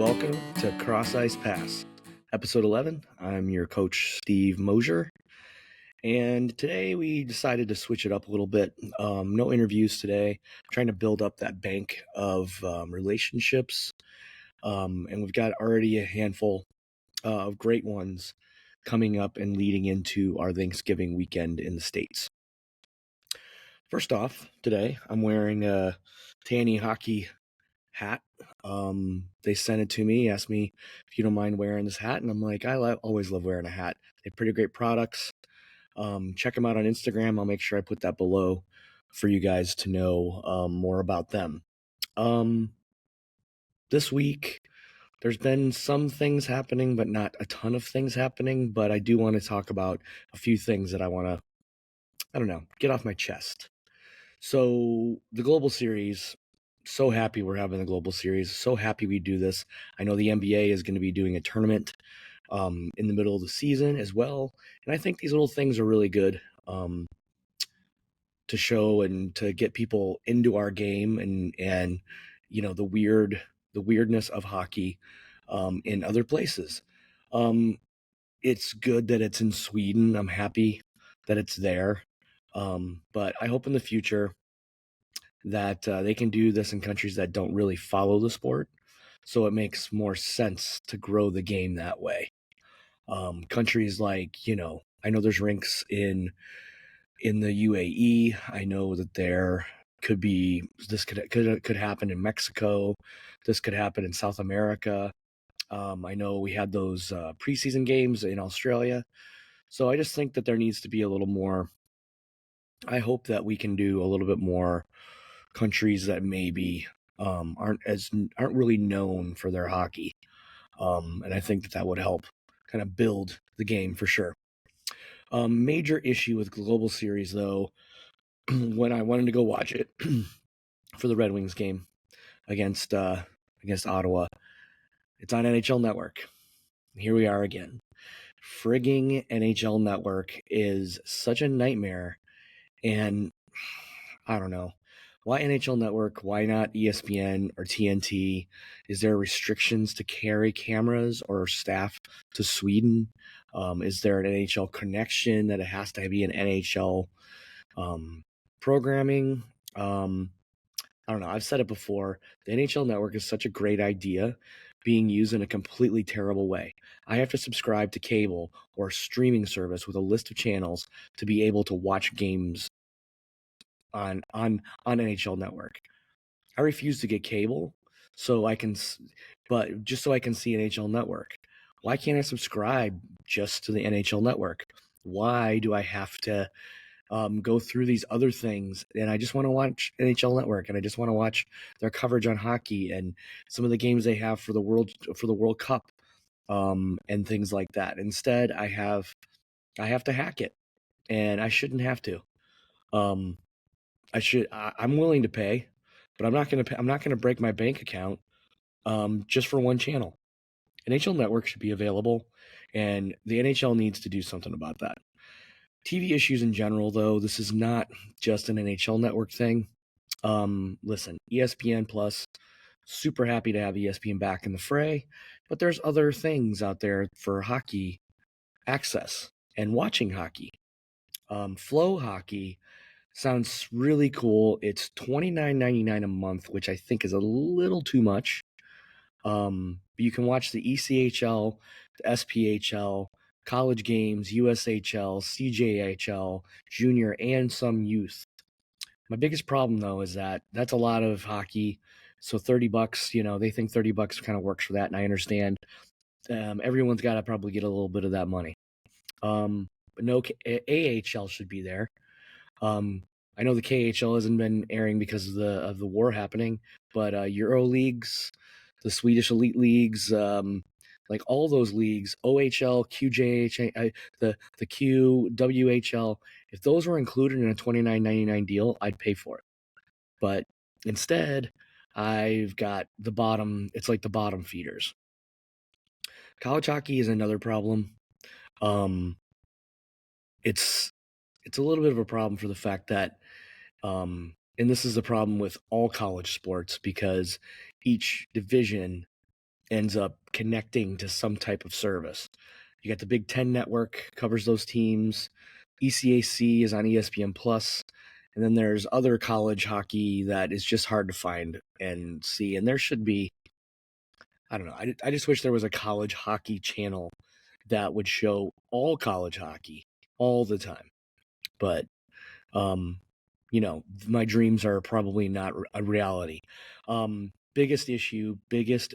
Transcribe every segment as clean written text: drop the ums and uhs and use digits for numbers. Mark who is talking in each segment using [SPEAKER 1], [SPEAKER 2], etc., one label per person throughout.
[SPEAKER 1] welcome to Cross Ice Pass, episode 11. I'm your coach, Steve Mosier, and today we decided to switch it up a little bit. No interviews today. I'm trying to build up that bank of relationships, and we've got already a handful of great ones coming up and leading into our Thanksgiving weekend in the States. First off, today I'm wearing a Tandy Hockey hat. They sent it to me, asked me if you don't mind wearing this hat, and I'm like, always love wearing a hat. They have pretty great products. Check them out on Instagram. I'll make sure I put that below for you guys to know more about them. This week, there's been some things happening, but not a ton of things happening. But I do want to talk about a few things that I want to, get off my chest. So the Global Series, so happy we're having the Global Series. So happy we do this. I know the NBA is going to be doing a tournament in the middle of the season as well. And I think these little things are really good to show and to get people into our game and the weirdness of hockey in other places. It's good that it's in Sweden. I'm happy that it's there. But I hope in the future that they can do this in countries that don't really follow the sport. So it makes more sense to grow the game that way. Countries like, I know there's rinks in the UAE. I know that there could happen in Mexico. This could happen in South America. I know we had those preseason games in Australia. So I just think that there needs to be a little more. I hope that we can do a little bit more countries that maybe aren't really known for their hockey, and I think that would help kind of build the game for sure. Major issue with Global Series though, when I wanted to go watch it for the Red Wings game against Ottawa, it's on NHL Network. Here we are again. Frigging NHL Network is such a nightmare, and I don't know. Why NHL Network? Why not ESPN or TNT? Is there restrictions to carry cameras or staff to Sweden? Is there an NHL connection that it has to be an NHL programming? I don't know. I've said it before. The NHL Network is such a great idea being used in a completely terrible way. I have to subscribe to cable or streaming service with a list of channels to be able to watch games on NHL Network. I refuse to get cable but just so I can see NHL Network. Why can't I subscribe just to the NHL Network? Why do I have to go through these other things? And I just want to watch NHL Network, and I just want to watch their coverage on hockey and some of the games they have for the World Cup and things like that. Instead, I have to hack it, and I shouldn't have to. I'm willing to pay, but I'm not going to break my bank account just for one channel. NHL Network should be available, and the NHL needs to do something about that. TV issues in general, though, this is not just an NHL Network thing. Listen, ESPN Plus, super happy to have ESPN back in the fray, but there's other things out there for hockey access and watching hockey. Flow Hockey sounds really cool. It's $29.99 a month, which I think is a little too much. You can watch the ECHL, the SPHL, college games, USHL, CJHL, junior, and some youth. My biggest problem though is that that's a lot of hockey. So $30, they think $30 kind of works for that, and I understand. Everyone's got to probably get a little bit of that money. But no, AHL should be there. I know the KHL hasn't been airing because of the war happening, but Euro leagues, the Swedish elite leagues, like all those leagues, OHL, QJHL, the QWHL, if those were included in a $29.99 deal, I'd pay for it. But instead, I've got the bottom. It's like the bottom feeders. College hockey is another problem. It's a little bit of a problem for the fact that, and this is the problem with all college sports, because each division ends up connecting to some type of service. You got the Big Ten Network, covers those teams. ECAC is on ESPN Plus. And then there's other college hockey that is just hard to find and see. And there should be, I don't know, I just wish there was a college hockey channel that would show all college hockey all the time. But, my dreams are probably not a reality. Biggest issue, biggest,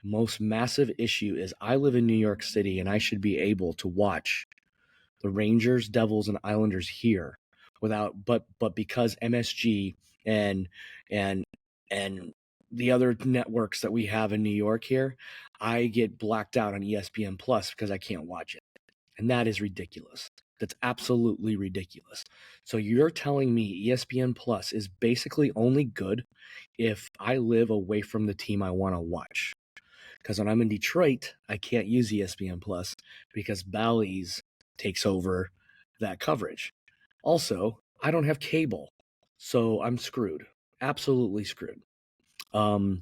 [SPEAKER 1] most massive issue is I live in New York City and I should be able to watch the Rangers, Devils, and Islanders here but because MSG and and and the other networks that we have in New York here, I get blacked out on ESPN Plus because I can't watch it. And that is ridiculous. That's absolutely ridiculous. So you're telling me ESPN Plus is basically only good if I live away from the team I want to watch. Because when I'm in Detroit, I can't use ESPN Plus because Bally's takes over that coverage. Also, I don't have cable, so I'm screwed. Absolutely screwed. I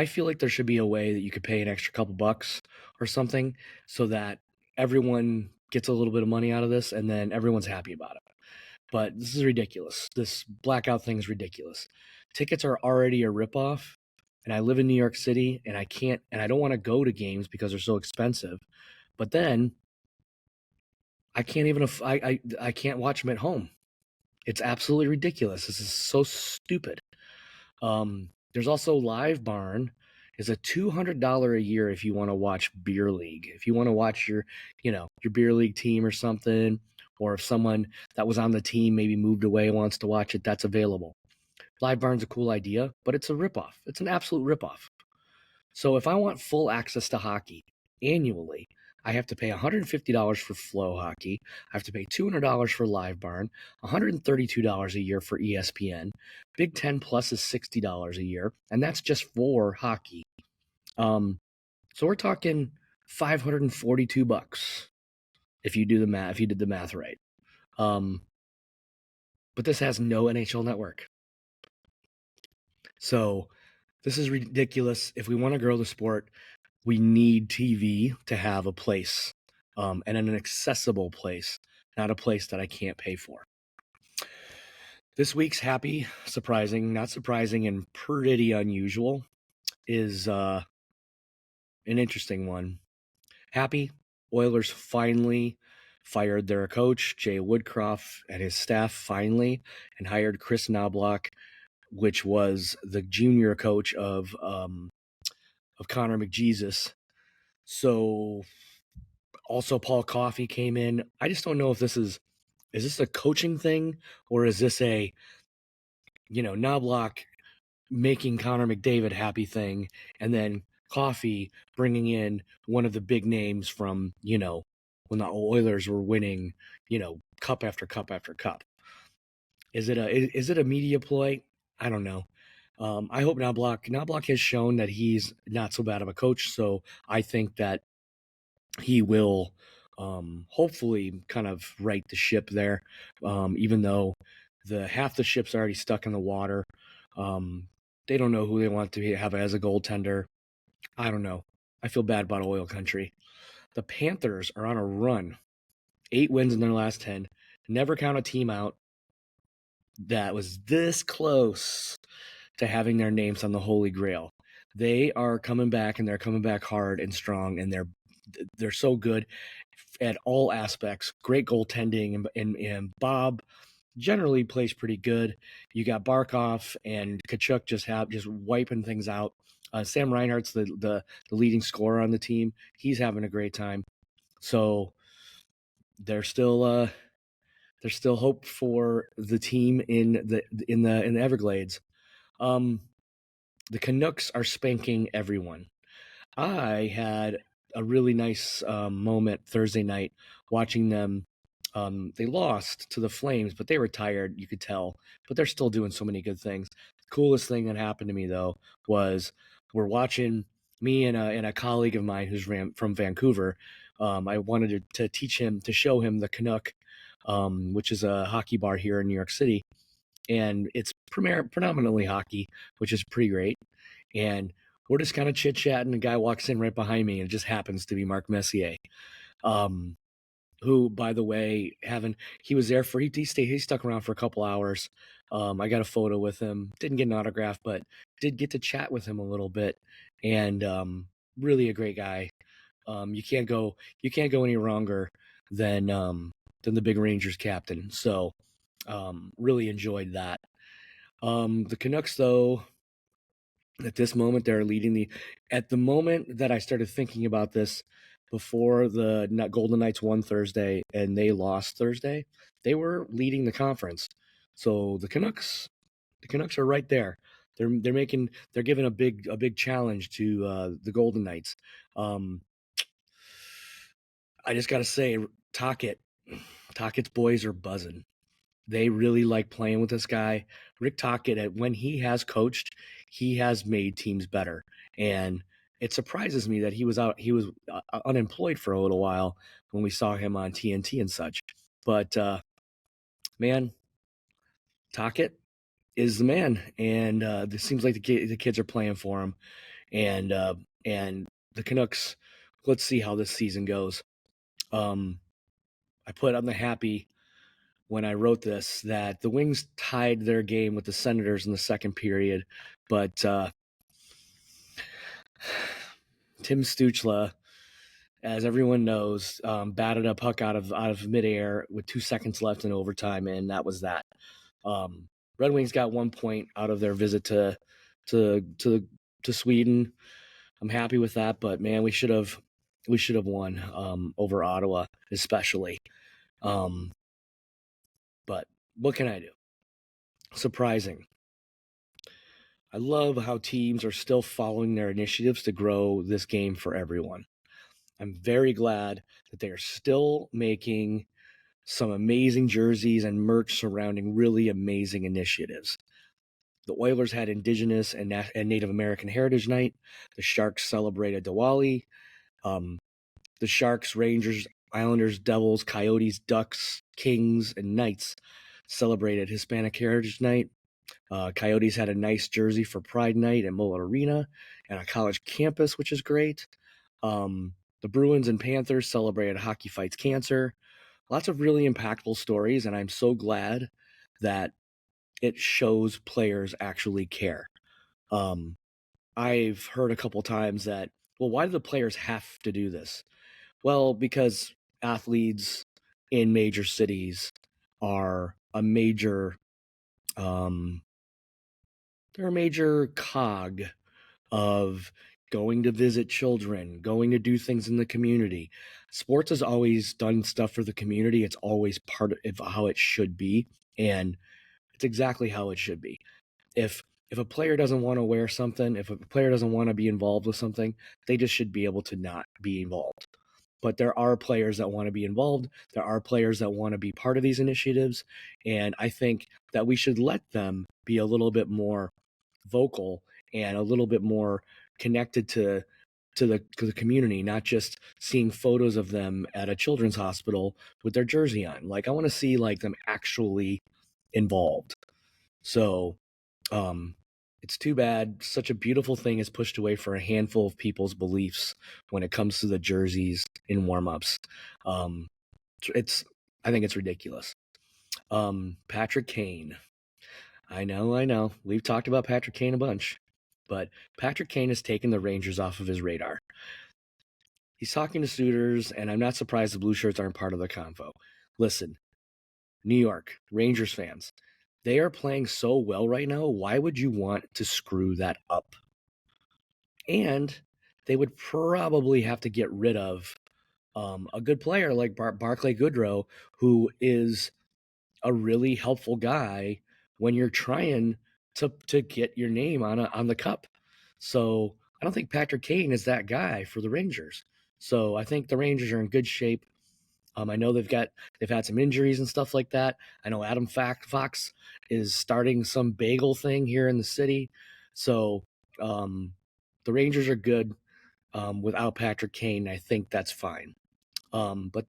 [SPEAKER 1] feel like there should be a way that you could pay an extra couple bucks or something so that everyone gets a little bit of money out of this and then everyone's happy about it. But this is ridiculous. This blackout thing is ridiculous. Tickets are already a ripoff, and I live in New York City, and I don't want to go to games because they're so expensive. But then I can't even I can't watch them at home. It's absolutely ridiculous. This is so stupid. There's also Live Barn is a $200 a year if you want to watch beer league. If you want to watch your beer league team or something, or if someone that was on the team maybe moved away and wants to watch it, that's available. Live Barn's a cool idea, but it's a ripoff. It's an absolute ripoff. So if I want full access to hockey annually, I have to pay $150 for Flow Hockey. I have to pay $200 for Live Barn, $132 a year for ESPN. Big Ten Plus is $60 a year, and that's just for hockey. So we're talking $542 if you do the math. If you did the math right. But this has no NHL network. So this is ridiculous. If we want to grow the sport, we need TV to have a place, and an accessible place, not a place that I can't pay for. This week's happy, surprising, not surprising, and pretty unusual is an interesting one. Happy, Oilers finally fired their coach, Jay Woodcroft, and his staff finally, and hired Chris Knobloch, which was the junior coach of Connor McDavid. So also Paul Coffey came in. I just don't know if is this a coaching thing or is this a, Knobloch making Connor McDavid happy thing, and then Coffey bringing in one of the big names from, when the Oilers were winning, cup after cup after cup. Is it a media ploy? I don't know. I hope Knobloch has shown that he's not so bad of a coach, so I think that he will hopefully kind of right the ship there, even though half the ship's already stuck in the water. They don't know who they want to have as a goaltender. I don't know. I feel bad about Oil Country. The Panthers are on a run. 8 wins in their last 10. Never count a team out that was this close to having their names on the Holy Grail. They are coming back, and they're coming back hard and strong, and they're so good at all aspects. Great goaltending, and Bob generally plays pretty good. You got Barkov and Kachuk just wiping things out. Sam Reinhart's the leading scorer on the team. He's having a great time. So there's still hope for the team in the Everglades. The Canucks are spanking everyone. I had a really nice moment Thursday night watching them. They lost to the Flames, but they were tired, you could tell. But they're still doing so many good things. The coolest thing that happened to me, though, was we're watching, me and a colleague of mine who's from Vancouver. I wanted to teach him, to show him the Canuck, which is a hockey bar here in New York City. And it's predominantly hockey, which is pretty great. And we're just kind of chit chatting. A guy walks in right behind me, and it just happens to be Mark Messier. Who, by the way, he was there for he stuck around for a couple hours. I got a photo with him. Didn't get an autograph, but did get to chat with him a little bit, and really a great guy. You can't go any wronger than the big Rangers captain. So really enjoyed that. The Canucks, though, at this moment, they're leading at the moment that I started thinking about this, before the Golden Knights won Thursday and they lost Thursday, they were leading the conference. So the Canucks are right there. They're giving a big challenge to the Golden Knights. I just got to say, Tockett's boys are buzzing. They really like playing with this guy. Rick Tocchet, when he has coached, he has made teams better. And it surprises me that he was unemployed for a little while when we saw him on TNT and such. But man, Tocchet is the man, and it seems like the kids are playing for him. And the Canucks, let's see how this season goes. I put on the happy when I wrote this that the Wings tied their game with the Senators in the second period, but Tim Stuchla, as everyone knows, batted a puck out of midair with 2 seconds left in overtime, and that was that. Red Wings got 1 point out of their visit to Sweden. I'm happy with that, but man, we should have won over Ottawa, especially. But what can I do? Surprising. I love how teams are still following their initiatives to grow this game for everyone. I'm very glad that they are still making some amazing jerseys and merch surrounding really amazing initiatives. The Oilers had Indigenous and Native American Heritage Night. The Sharks celebrated Diwali. The Sharks, Rangers, Islanders, Devils, Coyotes, Ducks, Kings, and Knights celebrated Hispanic Heritage Night. Coyotes had a nice jersey for Pride Night at Mullet Arena and a college campus, which is great. The Bruins and Panthers celebrated Hockey Fights Cancer. Lots of really impactful stories, and I'm so glad that it shows players actually care. I've heard a couple times that, well, why do the players have to do this? Well, because athletes in major cities are a major they're a major cog of going to visit children, going to do things in the community. Sports has always done stuff for the community. It's always part of how it should be, and it's exactly how it should be. If a player doesn't want to wear something, if a player doesn't want to be involved with something, they just should be able to not be involved. But there are players that want to be involved. There are players that want to be part of these initiatives, and I think that we should let them be a little bit more vocal and a little bit more connected to the community, not just seeing photos of them at a children's hospital with their jersey on. Like, I want to see like them actually involved. So it's too bad such a beautiful thing is pushed away for a handful of people's beliefs when it comes to the jerseys in warm-ups. I think it's ridiculous. Patrick Kane. I know. We've talked about Patrick Kane a bunch, but Patrick Kane has taken the Rangers off of his radar. He's talking to suitors, and I'm not surprised the Blue Shirts aren't part of the convo. Listen, New York, Rangers fans, they are playing so well right now. Why would you want to screw that up? And they would probably have to get rid of a good player like Barclay Goodrow, who is a really helpful guy when you're trying to get your name on the cup. So I don't think Patrick Kane is that guy for the Rangers. So I think the Rangers are in good shape. I know they've had some injuries and stuff like that. I know Adam Fox is starting some bagel thing here in the city. So the Rangers are good without Patrick Kane. I think that's fine. But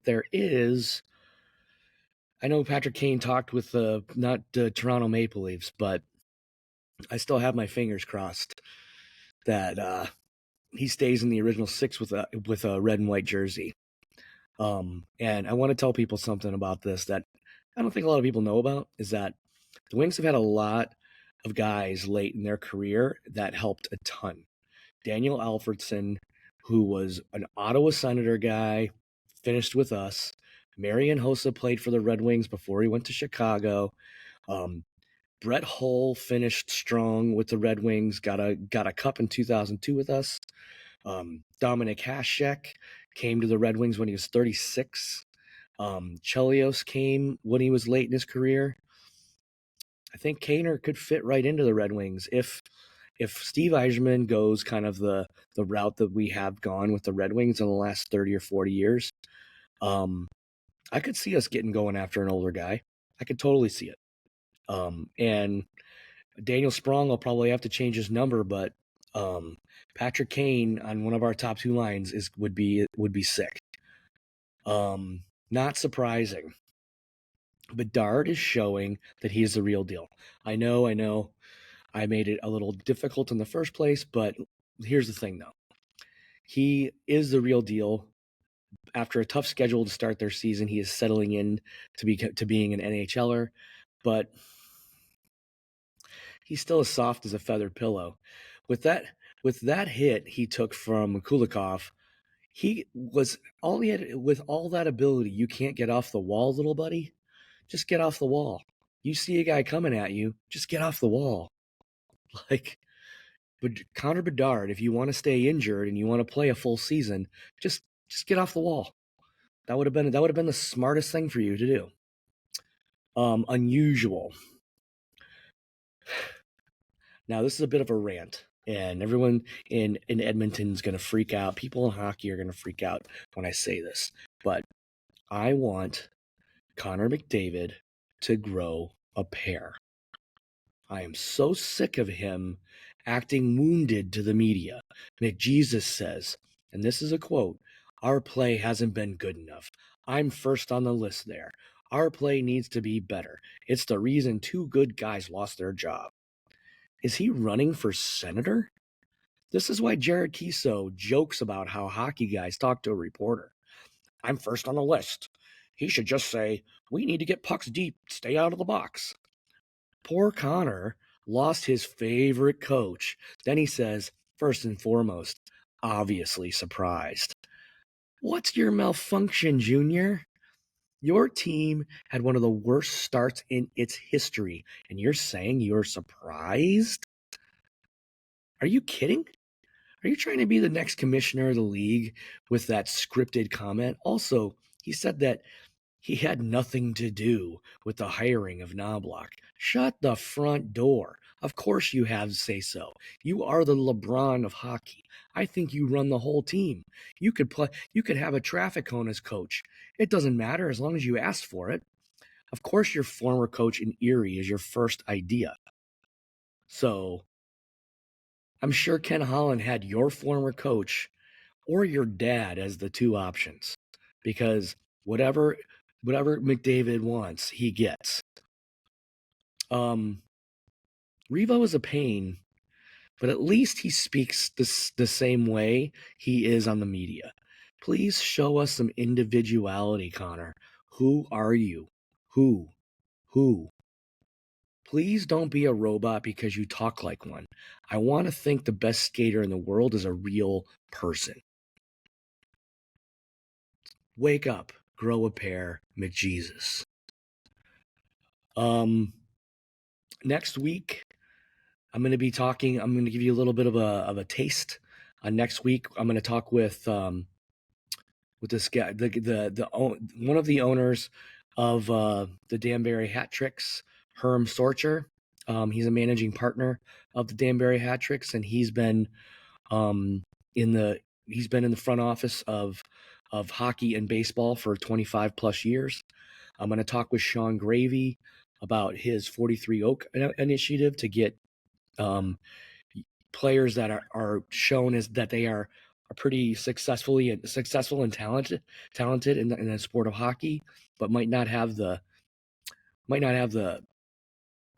[SPEAKER 1] I know Patrick Kane talked with not the Toronto Maple Leafs, but I still have my fingers crossed that he stays in the original six with a red and white jersey. And I want to tell people something about this that I don't think a lot of people know about, is that the Wings have had a lot of guys late in their career that helped a ton. Daniel Alfredson, who was an Ottawa Senator guy, finished with us. Marian Hossa played for the Red Wings before he went to Chicago. Brett Hull finished strong with the Red Wings, got a cup in 2002 with us. Dominic Hasek came to the Red Wings when he was 36. Chelios came when he was late in his career. I think Kaner could fit right into the Red Wings if Steve Yzerman goes kind of the route that we have gone with the Red Wings in the last 30 or 40 years. I could see us getting going after an older guy. I could totally see it. And Daniel Sprong will probably have to change his number, but Patrick Kane on one of our top two lines would be sick. Not surprising. Bedard is showing that he is the real deal. I know. I made it a little difficult in the first place, but here's the thing, though. He is the real deal. After a tough schedule to start their season, he is settling in to being an NHLer, but he's still as soft as a feathered pillow. With that hit he took from Kulikov, with all that ability. You can't get off the wall, little buddy. Just get off the wall. You see a guy coming at you, just get off the wall. But Connor Bedard, if you want to stay injured and you want to play a full season, just get off the wall. That would have been the smartest thing for you to do. Unusual. Now, this is a bit of a rant, and everyone in Edmonton is going to freak out. People in hockey are going to freak out when I say this, but I want Connor McDavid to grow a pair. I am so sick of him acting wounded to the media. McJesus says, and this is a quote, "Our play hasn't been good enough. I'm first on the list there. Our play needs to be better. It's the reason two good guys lost their job." Is he running for senator? This is why Jared Kiso jokes about how hockey guys talk to a reporter. "I'm first on the list." He should just say, "We need to get pucks deep, stay out of the box." Poor Connor lost his favorite coach. Then he says, first and foremost, obviously surprised. What's your malfunction, Junior? Your team had one of the worst starts in its history, and you're saying you're surprised? Are you kidding? Are you trying to be the next commissioner of the league with that scripted comment? Also, he said that he had nothing to do with the hiring of Knobloch. Shut the front door. Of course you have say-so. You are the LeBron of hockey. I think you run the whole team. You could have a traffic cone as coach. It doesn't matter as long as you asked for it. Of course your former coach in Erie is your first idea. So I'm sure Ken Holland had your former coach or your dad as the two options, because whatever McDavid wants, he gets. Revo is a pain, but at least he speaks the same way he is on the media. Please show us some individuality, Connor. Who are you? Who? Please don't be a robot because you talk like one. I want to think the best skater in the world is a real person. Wake up, grow a pair, McJesus. Next week, I'm going to give you a little bit of a taste. Next week, I'm going to talk with this guy, one of the owners of the Danbury Hat Tricks, Herm Sorcher. He's a managing partner of the Danbury Hat Tricks, and he's been in the front office of hockey and baseball for 25 plus years. I'm going to talk with Sean Gravy about his 43 Oak initiative to get players that are shown as that they are pretty successful and talented in the sport of hockey, but might not have the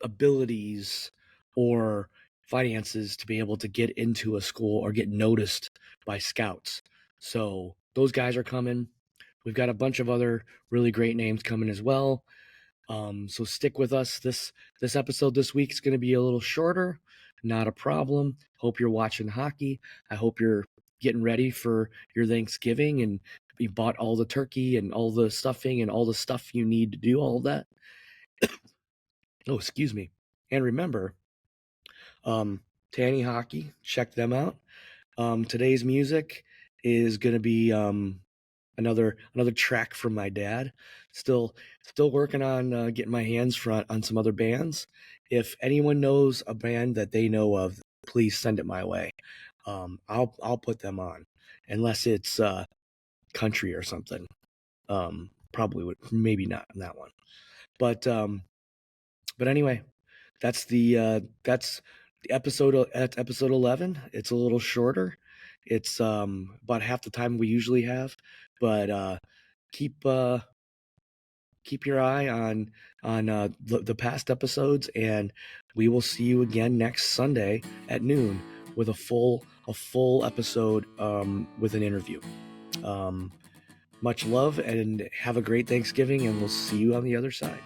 [SPEAKER 1] abilities or finances to be able to get into a school or get noticed by scouts. So those guys are coming. We've got a bunch of other really great names coming as well. So stick with us. This episode this week is going to be a little shorter. Not a problem. Hope you're watching hockey. I hope you're getting ready for your Thanksgiving and you bought all the turkey and all the stuffing and all the stuff you need to do all of that. Oh, excuse me. And remember, Tandy Hockey, check them out. Today's music is going to be another track from my dad. Still working on getting my hands on some other bands. If anyone knows a band that they know of, please send it my way. I'll put them on, unless it's country or something. Probably would, maybe not in that one. But anyway, that's the episode. That's episode 11. It's a little shorter. It's about half the time we usually have, but keep your eye on the past episodes, and we will see you again next Sunday at noon with a full episode with an interview. Much love and have a great Thanksgiving, and we'll see you on the other side.